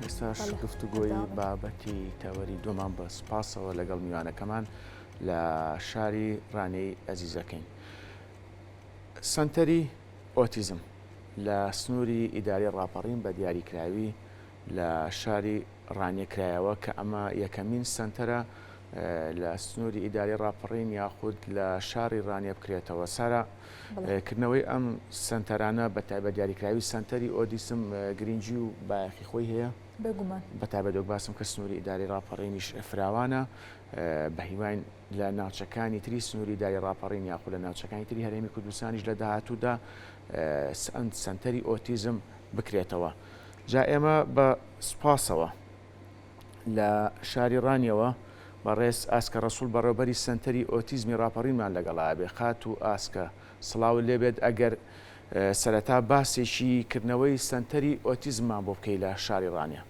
ئێستاش گفتوگۆی بابەتی تاوەری دووەمان بە سپاسەوە لەگەڵ میوانەکەمان لە شاری ڕانەی ئەزیزەکەین. سەنتەری ئۆتیزم لە سنووری ئیداری ڕاپەڕین بە دیاریکراوی لە شاری ڕانێکرایەوە کە ئەمە یەکەمین سەنتەرە لە سنووری ئیداری ڕاپەڕین یاخود لە شاری ڕانێ بکرێتەوە. سارا، کردنەوەی ئەم سنتەرانە بە دیاریکراوی سنتەری ئۆتیزم گرنگی و بایەخی خۆی هەیە؟ بگومان بەتابەت باسم کە سنووری ئیداری ڕاپەڕینیش فراوانە بە هیوان لە ناوچەکانی تری سنووری ئیداری ڕاپەڕین یاخود لە ناوچەکانی تری هەرێمی کوردستانیش لە داهاتوودا سەنتەری ئۆتیزم بکرێتەوە. جا ئێمە بە سپاسەوە لە شاری ڕانیەوە بەڕێز ئاسکە ڕەسوول بەڕێوەبەری سەنتەری ئۆتیزمی ڕاپەڕینمان لەگەڵا بێ. خات و ئاسکە سڵاو لێبێت ئەگەر سەرەتا باسێکی کردنەوەی سەنتەری ئۆتیزممان بۆ بکەی لە شاری ڕانیە.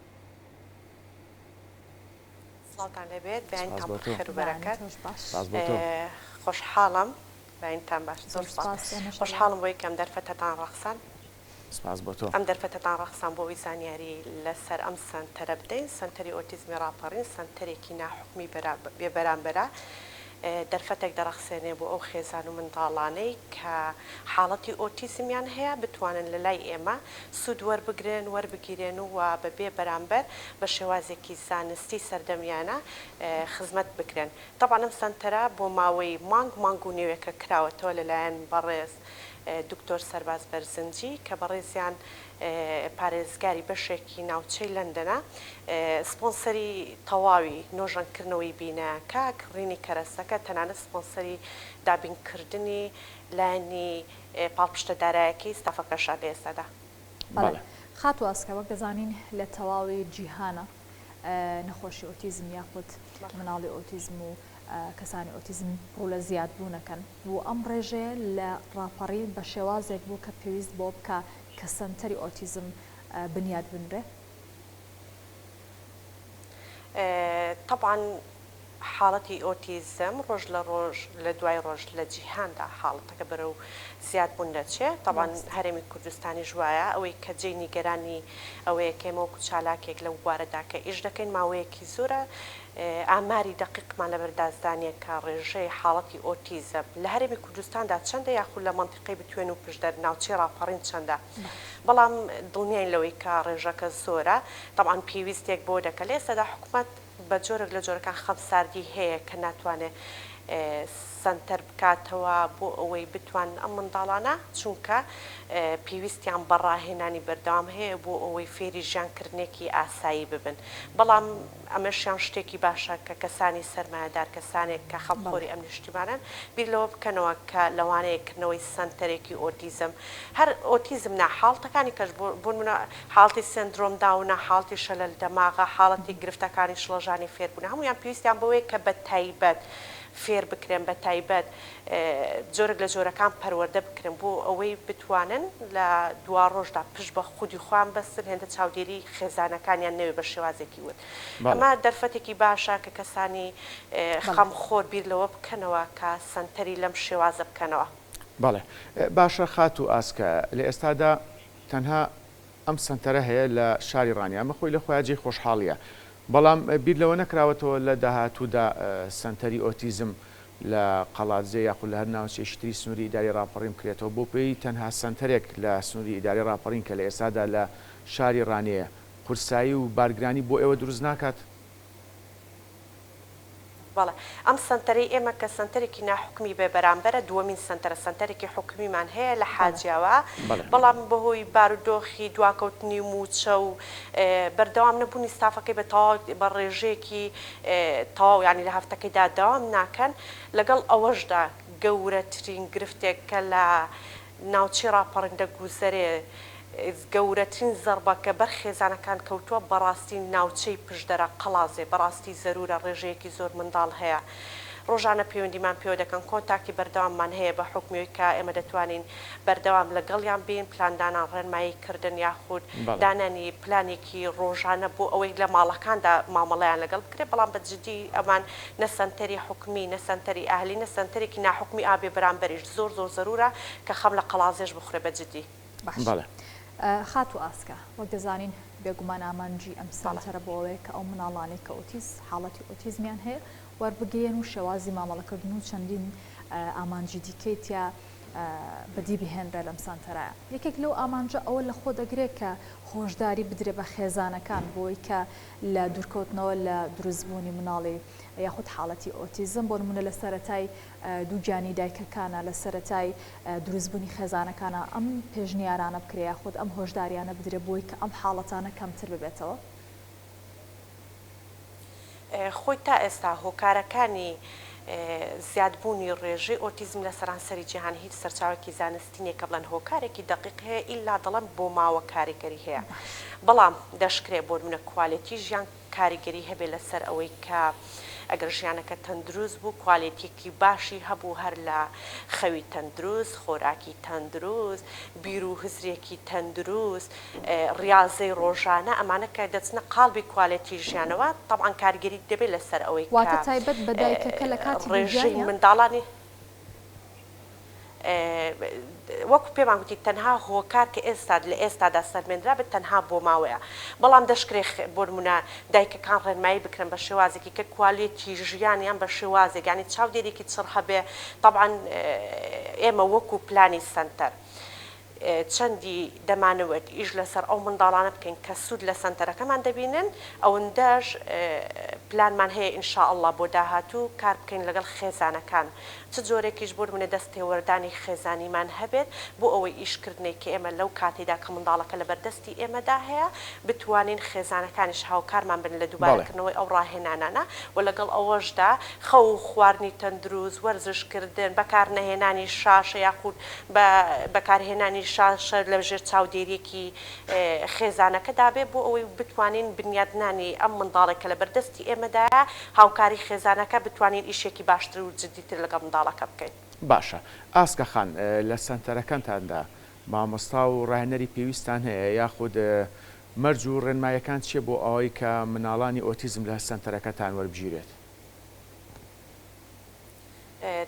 سڵاوتان لەبێت، بەیانتان بەخێر و بەرەکەت. خۆشحاڵم بەیانتان باش، زۆر خۆشحاڵم بۆ یەکەم دەرفەتەتان ڕەخسان. سپاس بۆ تۆ. ئەم دەرفەتەتان ڕەخسان بۆ ئەوەی زانیاری لەسەر ئەم سەنتەرە بدەین. سەنتەری ئۆتیزمی ڕاپەڕین سەنتەرێکی ناحوکمی بێبەرامبەرە. دەرفەتێک دەرەخسێنێ بۆ ئەو خێزان و منداڵانەی کە حاڵەتی ئۆتیزمیان هەیە بتوانن لە لای ئێمە سوود وەربگیرێن و بەبێ بەرامبەر بە شێوازێکی زانستی سەردەمیانە خزمەت بکرێن. طبعاً ئەم سەنتەرە بۆ ماوەی مانگ و نوێیەکە کراوەتەوە لەلایەن بەڕێز دکتۆر سەرباز بەرزنجی کە بەڕێزیان پارێزگاری بەشێکی ناوچەی لەندەنە، سپۆنسەری تەواوی نۆژەنکردنەوەی بینەکە کڕینی کەرەسەکە، تەنانەت سپۆنسەری دابینکردنی لایەنی پاڵپشتە دارایەکەی ستافەکەشا لە ئێستادا. خات و ئاسکە وەک دەزانین لە تەواوی جیهانە نەخۆشی ئۆتیزم یاخود مناڵی ئۆتیزم و کەسانی ئۆتیزم ڕوو لە زیادبوونەکەن و ئەم ڕێژەیە لە ڕاپەڕین بە شێوازێک بوو کە پێویست بۆ بکە کە سەنتەری ئۆتیزم بنیاد بنرێ. طبعاً حاڵەتی ئۆتیزم ڕۆژ لە ڕۆژ لە دوای ڕۆژ لە جیهاندا حاڵەتەکە بەرەو زیادبوون دەچێت. طبعاً هەرێمی کوردستانی ژوایە ئەوەی کە جێی نیگەرانی ئەوەیە کێمەوەکو چالاکێک لە بوارەدا کە ئیش دەکەین ماوەیەکی زۆرە ئاماری دقیقمان لە بەردازدانیە کە ڕێژەی حاڵەتی ئۆتیزم لە هەرێمی کوردستاندا چەندە یاخود لە منتیقەی بتوێن و پشدەر ناوچەی ڕاپەڕین چەندە. بەڵام دڵنیاین لەوەی کە ڕێژەکە زۆرە. طبعاً پێویستێک بۆ دەکە لە ئێستادا حکوومەت بە جۆرێک لە جۆرەکان خەمساردی هەیە کە ناتوانێت سەنتەر بکاتەوە بۆ ئەوەی بتوان ئەم منداڵانە چونکە پێویستیان بەڕاهێنانی بەردەوام هەیە بۆ ئەوەی فێری ژیانکردنێکی ئاسایی ببن. بەڵام ئەمەشیان شتێکی باشە کە کەسانی سەرمایه‌دار کەسانێک کە خەمخۆری ئەم نیشتیمانن بیر لەوە بکەنەوە کە لەوانەیەکردنەوەی سەنتەرێکی ئۆتیزم هەر ئۆتیزم نا حاڵتەکانی کەش بوون حاڵتی سندرۆم داونە، حاڵتی شەلل دەماغە، حاڵەتی گرفتەکانی شڵەژانی فێربوون هەمویان پێویستیان بەوەیە کە بە تایبەت فێر بکرێن، بە تایبەت جۆرێک لە جۆرەکان پەروەردە بکرێن بۆ ئەوەی بتوانن لە دوا ڕۆژدا پشت بە خودی خۆیان بەستن هێندە چاودێری خێزانەکانیان نەوێ بە شێوازێکی وت. ئەمە دەرفەتێکی باشە کە کەسانی خەمخۆر بیر لەوە بکەنەوە کە سەنتەری لەم شێوازە بکەنەوە. بەڵێ باشە. خات و ئاسکە لە ئێستادا تەنها ئەم سەنتەرە هەیە لە شاری ڕانیە، ئەمە خۆی لە خۆیان جێی خۆشحاڵیە. بەڵام بیر لەوە نەکراوەتەوە لە داهاتوودا سەنتەری ئۆتیزم لە قەڵاتزێ یاخود لە هەر ناوچێکی تری سنووری ئیداری ڕاپەڕین بکرێتەوە بۆ پێی تەنها سەنتەرێک لە سنووری ئیداری ڕاپەڕین کە لە ئێستادا لە شاری ڕانەیە قورسایی و بارگرانی بۆ ئێوە دروست ناکات؟ بەڵێ ئەم سەنتەرەی ئێمە کە سەنتەرێکی ناحوکمی بێ بەرامبەرە دووەمین سەنتەرە سەنتەرێکی حکومیمان هەیە لە حاجیاوە. بەڵام بەهۆی بارودۆخی دواکەوتنی موچە و بەردەوام نەبوونی ستافەکەی بە ڕێژەیەکی تەواو یعنی لە هەفتەکەیدا داوام ناکەن. لەگەڵ ئەوەشدا گەورەترین گرفتێک کە لە ناوچەی ڕاپەڕین دەگوزەرێ گەورەترین زەربەکە بەر خێزانەکان کەوتووە بەڕاستی ناوچەی پشدەرە قەڵازێ بەڕاستی زەرورە ڕێژەیەکی زۆر منداڵ هەیە. ڕۆژانە پەیوەندیمان پێوە دەکەن کۆنتاکتی بەردەواممان هەیە بە حکومیەوەی کە ئێمە دەتوانین بەردەوام لەگەڵیان بین پلاندانان ڕێنماییکردن یاخود دانانی پلانێکی ڕۆژانە بۆ ئەوەی لە ماڵەکاندا مامەڵەیان لەگەڵ بکرێت. بەڵام بەجددی ئەمان نە سەنتەری حکومی نە سەنتەری ئاهلی نە سەنتەرێکی ناحکومی ئابێ بەرامبەریش زۆر زەرورە کە خەم لە قەڵازێش بخورێ بەجددی. خات و ئاسکە وەک دەزانین بێگومان ئامانجی ئەم سانتەرە بۆەوەیە کە ئەو مناڵانی کە حاڵەتی ئۆتیزمیان هەیە وەربگەیەن و شێوازی مامەڵەکردن و چەندین ئامانجی دیکەیتیا بەدی بهێنرە لەم سانتەرایە. یەکێک لەو ئامانجە ئەوە لە خۆ دەگرێت کە خۆشداری بدرێ بە خێزانەکان بۆی کە لە دوورکەوتنەوە لە دروستبوونی مناڵی یاخود حاڵەتی ئۆتیزم بۆ نمونە لە سەرەتای دووگیانی دایکەکانە لە سەرەتای دروستبوونی خێزانەکانە ئەم پێشنیارانە بکرێ یاخود ئەم هۆشداریانە بدرێ بۆی کە ئەم حاڵەتانە کەمتر ببێتەوە. خۆی تا ئێستا هۆکارەکانی زیادبوونی ڕێژەی ئۆتیزم لە سەرانسەری جیهان هیچ سەرچاوێکی زانستینێ کە بڵەن هۆکارێکی دقیق هەیە ئیلا دەڵم بۆ ماوە کاریگەری هەیە بەڵام دەشکرێ بۆ منە کوالێتی ژیان کاریگەری هەبێ لەسەر ئەوەی کە ئەگەر ژیانەکە تەندروست بوو کوالێتێکی باشی هەبوو هەر لە خەوی تەندروست خۆراکی تەندروست بیر و هزرێکی تەندروست ڕاضەی ڕۆژانە ئەمانە کە دەچنە قاڵبی کوالێتی ژیانەوە طبعاً کارگەری دەبێت لەسەر ئەوەی واتە تایبەت بە دایکەکە لە کاتی ڕێژەی منداڵانی وەکو پێمان گوتی تەنها هۆکار کە ئێستا لە ئێستادا سەرمێنرا بێت تەنها بۆ ماوەیە بەڵام دەشکرێ بۆ نمونە دایکەکان ڕێنمایی بکرن بە شێوازێکی کە کوالێتی ژیانیان بە شێوازێک ینی چاودێرێکی چڕ هەبێ طبعاً ئێمە وەکو پلانی سەنتەر چەندی دەمانەوێت ئیش لەسەر ئەو منداڵانە بکەین کە سوود لە سەنتەرەکەمان دەبینن ئەوەندەش پلانمان هەیە ئینشاءالله بۆ داهاتوو کار بکەین لەگەڵ خێزانەکان چ جۆرێکیش بۆ منە دەستێوەردانی خێزانیمان هەبێت بۆ ئەوەی ئیشکردنێک کە ئێمە لەو کاتێدا کە منداڵەکە لە بەردەستی ئێمەدا هەیە بتوانین خێزانەکانیش هاوکارمان بن لە دووبارەکردنەوەی ئەو ڕاهێنانانە و لەگەڵ ئەوەشدا خەو خواردنی تەندروست وەرزشکردن بەکارنەهێنانی شاشە یاخود بەکارهێنانی شاشە لە ژێر چاودێریەکی خێزانەکەدا بێ بۆ ئەوەی بتوانین بنیادنانی ئەم منداڵێکە لە بەردەستی ئێمەدایە هاوکاری خێزانەکە بتوانین ئیشێکی باشتر و جدیتر لەگەڵ منداڵەکە بکەین. باشە ئاسکە خان لە سەنتەرەکانتاندا مامۆستا و ڕاهێنەری پێویستان هەیە یاخود مەرج و ڕێنمایەکان چیە بۆ ئەوەی کە مناڵانی ئۆتیزم لە سەنتەرەکەتان وەربگیرێت؟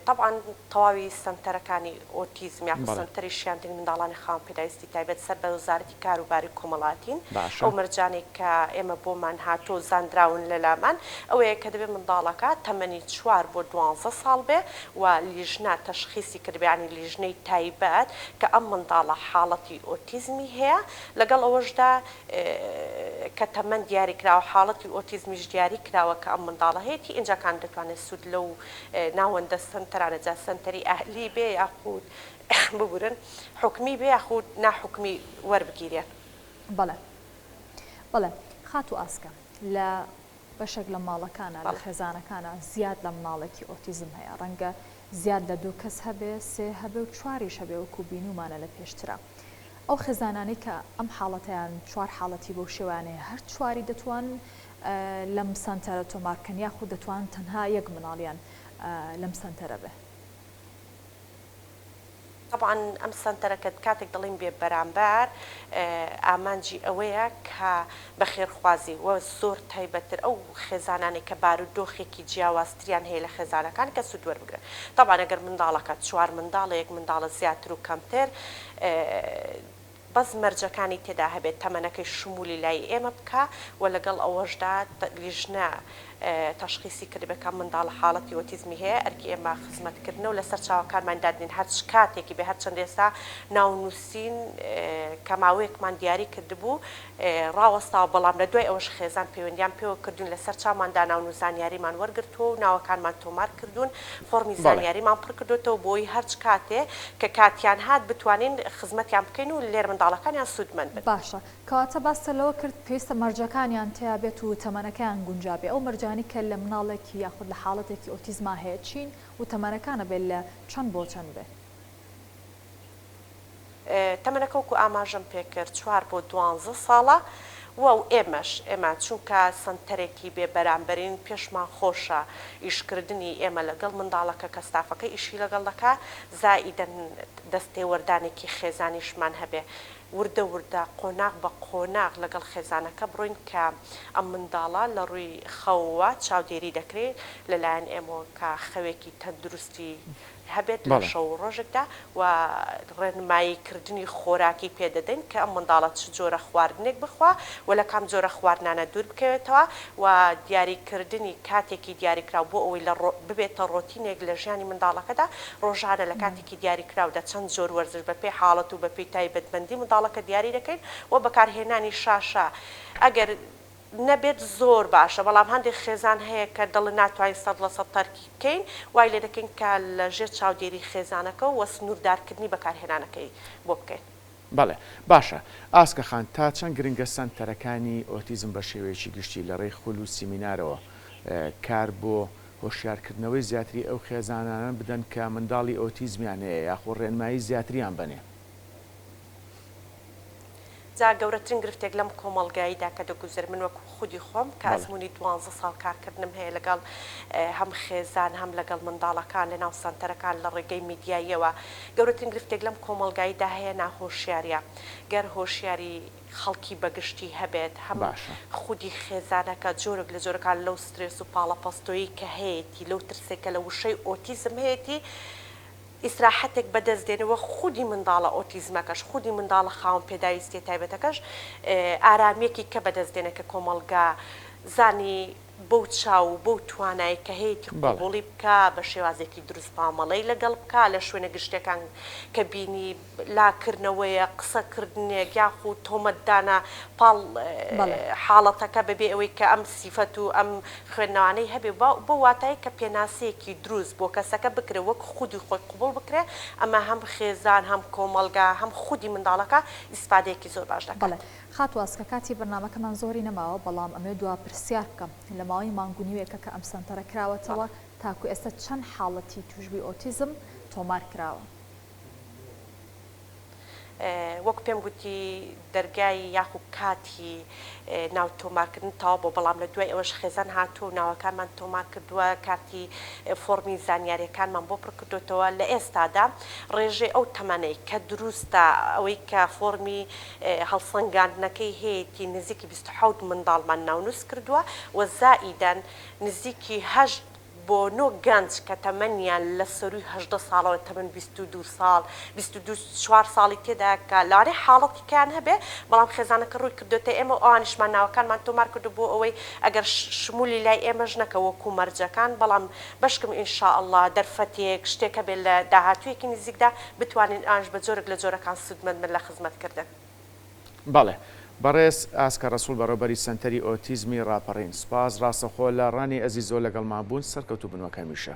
طبعاً تەواوی سەنتەرەکانی ئۆتیزم یا سەنتەری شیاندنی منداڵانی خاوەن پێداویستی تایبەت سەر بە وەزارەتی کاروباری کۆمەڵاتین ئەو مەرجانێک کە ئێمە بۆمان هاتۆ زانراون لەلامان ئەوەیە کە دەبێت منداڵەکە تەمەنی 4 بۆ 12 ساڵ بێ و لیژنە تەشخیصی کردبیانی لیژنەی تایبەت کە ئەم منداڵە حاڵەتی ئۆتیزمی هەیە لەگەڵ ئەوەشدا کە تەمەن دیاری کراوە حاڵەتی ئۆتیزمیش دیاری کراوە کە ئەم منداڵە هەیەی ئینجاکان دەتوانێت سوود لەو ناوەندە سنتەرانە جا سنتەری ئەهلی بێ یاخود ببورن حکمی بێ یاخود ناحکمی وەربگیرێن. بەڵێ بەڵێ خات و ئاسکە لە بەشێک لە ماڵەکانە لە خێزانەکانە زیاد لە مناڵێکی ئۆتیزم هەیە ڕەنگە زیاد لە 2 کەس هەبێ 3 هەبێ و 4 هەبێ وەکو بینومانە لە پێشترا ئەو خێزانانی کە ئەم حاڵەتیان 4 حاڵەتی بۆ شێوانەیە هەر 4 دەتوان لەم سنتەرە تۆمارکەن یاخود دەتوان تەنها یەک مناڵیان لەم سنتەرە بێ. طبعاً ئەم سنتەرەکەت کاتێک دەڵین بێ بەرامبەر ئامانجی ئەوەیە کە بەخێرخوازی و زۆر تایبەتر ئەو خێزانانی کە بارودۆخێکی جیاوازتریان هەیە لە خێزانەکان کە سوود وەربگرن. طبعاً ئەگەر منداڵەکە 4 منداڵێک منداڵە زیاتر و کەمتر بەس مەرجەکانی تێدا هەبێت تەمەنەکەی شمولی لای ئێمە بکە و لەگەڵ ئەوەشدا لیژنە تەشخیصی کردبەکە منداڵە حاڵەتی ئۆتیزمی هەیە ئەرکی ئێمە خزمەتکردنەوە لەسەر چاوەکانمان دادنین هەر کاتێکی بێ هەر چەند ئێستا ناونووسین کە ماوەیەکمان دیاری کردبوو ڕاوەستاوە بەڵام لە دوای ئەوەش خێزان پەیوەندیان پێوە کردوون لەسەر چاوماندا ناون و زانیاریمان وەرگرتووە و ناوەکانمان تۆمار کردوون فۆرمی زانیاریمان پڕ کردوێتەوە بۆی هەرچ کاتێ کە کاتیان هات بتوانین خزمەتیان بکەین و لێر منداڵەکانیان سوودمەند بن. باشە کەواتە باسەلەوە کرد پێویستە مەرجەکانیان تیا بێت و تەمەنەکەیان گونجابێ ئەو مەرجانی کە لە مناڵێکی یاخود لە حاڵەتێکی ئۆتیزما هەیە چین و تەمەنەکانە بێت لە چەند بۆ چەند بێ. تەمەنەکە وەکو ئاماژەم پێکرد 4 بۆ 12 ساڵە و ئێمە چونکە سنتەرێکی بێ بەرامبەرین پێشمان خۆشە ئیشکردنی ئێمە لەگەڵ منداڵەکە کە ستافەکە ئیشی لەگەڵ دەکا زائیدەن دەستێوەردانێکی خێزانیشمان هەبێ وردە وردە قۆناغ بە قۆناغ لەگەڵ خێزانەکە بڕۆین کە ئەم منداڵە لە ڕووی خەوە چاودێری دەکرێت لەلایەن ئێمە کە خەوێکی تەندروستی هەبێت لە شەو ڕۆژێکدا و ڕێنماییکردنی خۆراکی پێدەدەین کە ئەم منداڵە چ جۆرە خواردنێک بخوا و لە کام جۆرە خواردنانە دوور بکەوێتەوە و دیاریکردنی کاتێکی دیاریکرااو بۆ ئەوەی ببێتە ڕۆتینێک لە ژیانی منداڵەکەدا ڕۆژانە لە کاتێکی دیاریکرااودا چەند زۆر وەرزش بە پێی حاڵەت و بە پێی تایبەتمەندی منداڵەکە دیاری دەکەین و بەکارهێنانی شاشە ئەگەر نەبێت زۆر باشە بەڵام هەندێک خێزان هەیە کە دڵی ناتوانین 100% تەرکی بکەین وای لێ دەکەین کە لە ژێر چاودێری خێزانەکە و سنووردارکردنی بەکارهێنانەکەی بۆ بکەین. بەڵێ باشە ئاسکە خان تا چەند گرنگە سەنتەرەکانی ئۆتیزم بە شێوەیەکی گشتی لە ڕێی خول و سیمینارەوە کار بۆ هۆشیارکردنەوەی زیاتری ئەو خێزانانە بدەن کە منداڵی ئۆتیزمیان هەیە یاخۆ ڕێنمایی زیاتریان بنێ. جا گەورەترین گرفتێک لەم کۆمەڵگاییدا کە دەگوزر من وەکو خودی خۆم کە ئەزمموی 12 ساڵ کارکردنم هەیە لەگەڵ هەم خێزان هەم لەگەڵ منداڵەکان لە ناو سنتەرەکان لە ڕێگەی میدیاییەوە گەورەترین گرفتێک لەم کۆمەڵگاییدا هەیە ناهۆشیاریە گەر هۆشیاری خەڵکی بەگشتی هەبێت هەم خودی خێزانەکە جۆرێک لە جۆرەکان لەو سترێس و پاڵەپەستۆیی کە هەیەی لەو ترسێکە لە وشەی ئۆتیزم هەیەی ئیسراحەتێک بەدەستدێنەوە خودی منداڵە ئۆتیزمەکەش خودی منداڵە خاوەن پێداویستی تایبەتەکەش ئارامێکی کە بەدەستدێنێکە کۆمەڵگا زانی بەو چاو بەو توانایی کە هەیەی قبوڵی بکە بە شێوازێکی دروست پامەڵەی لەگەڵ بکە لە شوێنە گشتەکان کە بینی لاکردنەوەیە قسەکردنێک یاخود تۆمەتدانە پاڵ حاڵەتەکە بەبێ ئەوەی کە ئەم سیفەت و ئەم خوێندنەوانەی هەبێ بۆ واتایی کە پێناسەیەکی دروست بۆ کەسەکە بکرێ وەک خودی خۆی قبول بکرێ ئەمە هەم خێزان هەم کۆمەڵگا هەم خودی منداڵەکە ئیسپادەیەکی زۆر باش دەکات. خاتواسکە کاتی بەرنامەکەمان زۆری نەماوە بەڵام ئەمێ دوا پرسیار بکەم لە ماوەی مانگونیوێکە کە ئەم سنتەرە کراوەتەوە تاکو ئێستا چەند حاڵەتی توشبی ئۆتیزم تۆمار کراوە. وەک پێم گوتی دەرگای یاخود کاتی ناو تۆمارکردن تاوا بۆ بەڵام لە دوای ئەوەش خێزان هاتووە و ناوەکانمان تۆمار کردووە کاتی فۆرمی زانیاریەکانمان بۆ پڕکردوێتەوە لە ئێستادا ڕێژێ ئەو تەمەنەی کە دروستە ئەوەی کە فۆرمی هەڵسەنگاندنەکەی هەیەی نزیکی 27 منداڵمان ناونووس کردووە و زائیدەن نزیکی 8 بۆ 9 گەنج کە تەمەنیان لە سەروی 18 ساڵەوە تەمەن 22 ساڵ 24 ساڵی تێدا کە لارێ حاڵەتیکان هەبێ بەڵام خێزانەکە ڕووی کردوێتە ئێمە ئەوانیشمان ناوەکانمان تۆمار کردو بۆ ئەوەی ئەگەر شمولی لای ئێمەش نەکە وەکو مەرجەکان بەڵام بەشکم ئینشاءالله دەرفەتێک شتێکە بێت لە داهاتوویەکی نزیکدا بتوانین ئاش بە جۆرێک لە جۆرەکان سودمەند من لە خزمەتکردن. بەڵێ بەڕێز ئاسکە ڕەسوول بەڕێوەبەری سەنتەری ئۆتیزمی ڕاپەڕین سپاس ڕاستەخۆ لە ڕانی ئەزیزۆ لەگەڵمان بوون سەرکەوتوو بنوەکە میشە.